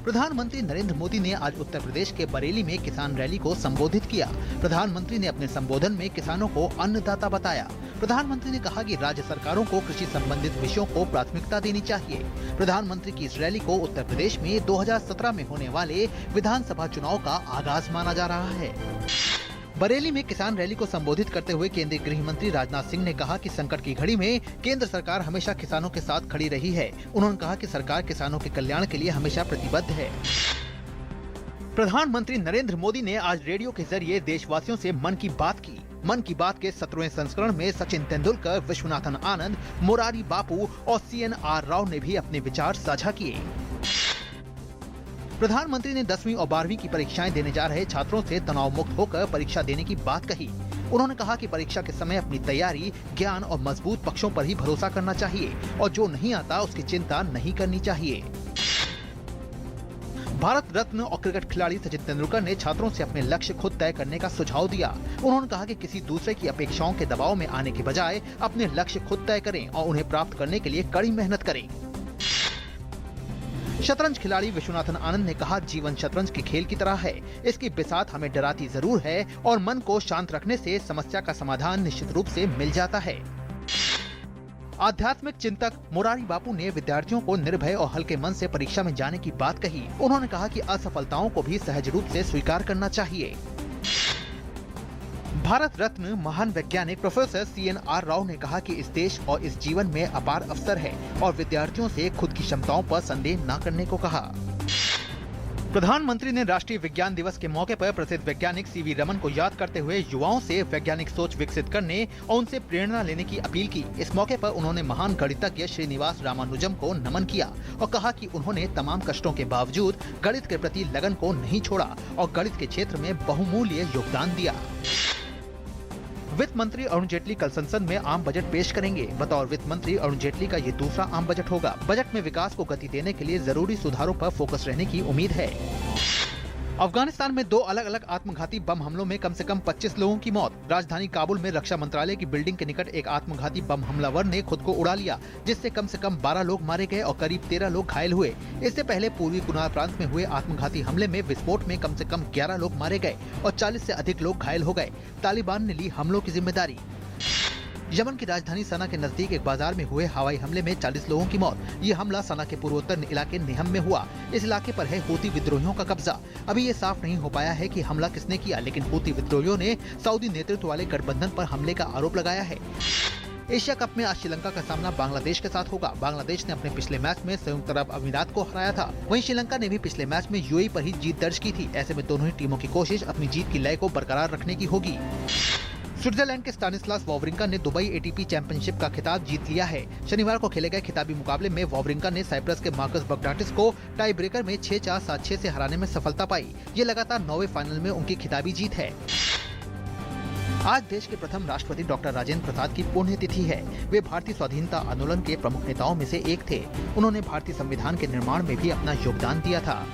प्रधानमंत्री नरेंद्र मोदी ने आज उत्तर प्रदेश के बरेली में किसान रैली को संबोधित किया। प्रधानमंत्री ने अपने संबोधन में किसानों को अन्नदाता बताया। प्रधानमंत्री ने कहा कि राज्य सरकारों को कृषि संबंधित विषयों को प्राथमिकता देनी चाहिए। प्रधानमंत्री की इस रैली को उत्तर प्रदेश में 2017 में होने वाले विधानसभा चुनाव का आगाज माना जा रहा है। बरेली में किसान रैली को संबोधित करते हुए केंद्रीय गृह मंत्री राजनाथ सिंह ने कहा कि संकट की घड़ी में केंद्र सरकार हमेशा किसानों के साथ खड़ी रही है। उन्होंने कहा कि सरकार किसानों के कल्याण के लिए हमेशा प्रतिबद्ध है। प्रधानमंत्री नरेंद्र मोदी ने आज रेडियो के जरिए देशवासियों से मन की बात की। मन की बात के 17वें संस्करण में सचिन तेंदुलकर, विश्वनाथन आनंद, मोरारी बापू और CNR राव ने भी अपने विचार साझा किए। प्रधानमंत्री ने 10वीं और 12वीं की परीक्षाएं देने जा रहे छात्रों से तनाव मुक्त होकर परीक्षा देने की बात कही। उन्होंने कहा कि परीक्षा के समय अपनी तैयारी, ज्ञान और मजबूत पक्षों पर ही भरोसा करना चाहिए और जो नहीं आता उसकी चिंता नहीं करनी चाहिए। भारत रत्न और क्रिकेट खिलाड़ी सचिन तेंदुलकर ने छात्रों से अपने लक्ष्य खुद तय करने का सुझाव दिया। उन्होंने कहा कि किसी दूसरे की अपेक्षाओं के दबाव में आने के बजाय अपने लक्ष्य खुद तय करें और उन्हें प्राप्त करने के लिए कड़ी मेहनत करें। शतरंज खिलाड़ी विश्वनाथन आनंद ने कहा, जीवन शतरंज के खेल की तरह है। इसकी बिसात हमें डराती जरूर है और मन को शांत रखने से समस्या का समाधान निश्चित रूप से मिल जाता है। आध्यात्मिक चिंतक मोरारी बापू ने विद्यार्थियों को निर्भय और हल्के मन से परीक्षा में जाने की बात कही। उन्होंने कहा कि असफलताओं को भी सहज रूप से स्वीकार करना चाहिए। भारत रत्न महान वैज्ञानिक प्रोफेसर CNR राव ने कहा कि इस देश और इस जीवन में अपार अवसर है और विद्यार्थियों से खुद की क्षमताओं पर संदेह न करने को कहा। प्रधानमंत्री ने राष्ट्रीय विज्ञान दिवस के मौके पर प्रसिद्ध वैज्ञानिक CV रमन को याद करते हुए युवाओं से वैज्ञानिक सोच विकसित करने और उनसे प्रेरणा लेने की अपील की। इस मौके पर उन्होंने महान गणितज्ञ श्रीनिवास रामानुजम को नमन किया और कहा कि उन्होंने तमाम कष्टों के बावजूद गणित के प्रति लगन को नहीं छोड़ा और गणित के क्षेत्र में बहुमूल्य योगदान दिया। वित्त मंत्री अरुण जेटली कल संसद में आम बजट पेश करेंगे। बतौर वित्त मंत्री अरुण जेटली का ये दूसरा आम बजट होगा। बजट में विकास को गति देने के लिए जरूरी सुधारों पर फोकस रहने की उम्मीद है। अफगानिस्तान में 2 अलग अलग आत्मघाती बम हमलों में कम से कम 25 लोगों की मौत। राजधानी काबुल में रक्षा मंत्रालय की बिल्डिंग के निकट एक आत्मघाती बम हमलावर ने खुद को उड़ा लिया, जिससे कम से कम 12 लोग मारे गए और करीब 13 लोग घायल हुए। इससे पहले पूर्वी कुनार प्रांत में हुए आत्मघाती हमले में विस्फोट में कम से कम 11 लोग मारे गए और 40 से अधिक लोग घायल हो गए। तालिबान ने ली हमलों की जिम्मेदारी। यमन की राजधानी सना के नजदीक एक बाजार में हुए हवाई हमले में 40 लोगों की मौत। ये हमला सना के पूर्वोत्तर इलाके नेहम में हुआ। इस इलाके पर है हूती विद्रोहियों का कब्जा। अभी ये साफ नहीं हो पाया है कि हमला किसने किया, लेकिन हूती विद्रोहियों ने सऊदी नेतृत्व वाले गठबंधन पर हमले का आरोप लगाया है। एशिया कप में आज श्रीलंका का सामना बांग्लादेश के साथ होगा। बांग्लादेश ने अपने पिछले मैच में संयुक्त अरब अमीरात को हराया था। वहीं श्रीलंका ने भी पिछले मैच में UAE पर ही जीत दर्ज की थी। ऐसे में दोनों ही टीमों की कोशिश अपनी जीत की लय को बरकरार रखने की होगी। स्विट्जरलैंड के स्टानिस्लास वावरिंका ने दुबई ATP चैंपियनशिप का खिताब जीत लिया है। शनिवार को खेले गए खिताबी मुकाबले में वावरिंका ने साइप्रस के मार्कस बगडाटिस को टाई ब्रेकर में 6-4, 7-6 से हराने में सफलता पाई। ये लगातार 9वें फाइनल में उनकी खिताबी जीत है। आज देश के प्रथम राष्ट्रपति डॉक्टर राजेंद्र प्रसाद की पुण्यतिथि है। वे भारतीय स्वाधीनता आंदोलन के प्रमुख नेताओं में से एक थे। उन्होंने भारतीय संविधान के निर्माण में भी अपना योगदान दिया था।